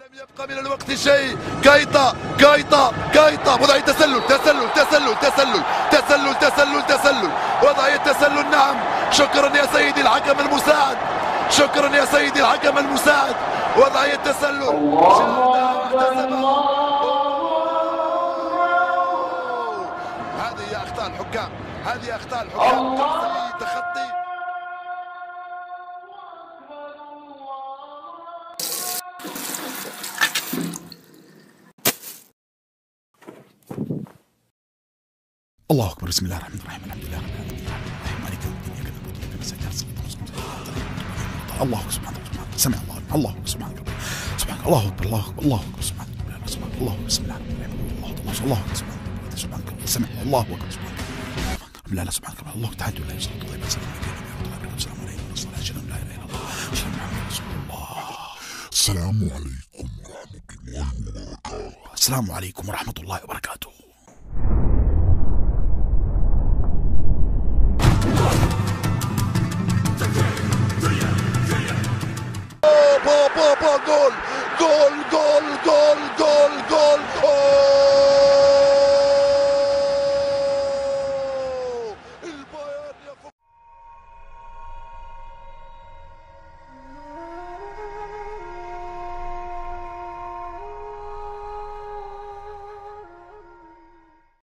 لم يبقى من الوقت شيء. كايتا وضعية تسلل وضعية تسلل. نعم، شكرا يا سيدي الحكم المساعد، شكرا يا سيدي الحكم المساعد. وضعية تسلل. هذه أخطاء الحكام، هذه أخطاء الحكام. تخطي. الله اكبر. بسم الله الرحمن الرحيم. الحمد لله رب العالمين الرحمن مالك يوم الدين اياك نعبد واياك نستعين الله سبحانه وتعالى. سمع الله سبحانه سبحانك. الله اكبر الله اكبر سبحانك الله اكبر. بسم الله الرحمن الرحيم. الله اكبر سبحانك سمع الله اكبر سبحانك لا سبحانك الله تعالى لا يصلي طيب. السلام عليكم السلام عليكم ورحمة الله اشهد ان لا اله الا الله اشهد ان محمدا رسول الله. السلام عليكم ورحمة الله وبركاته. السلام عليكم ورحمة الله وبركاته. جول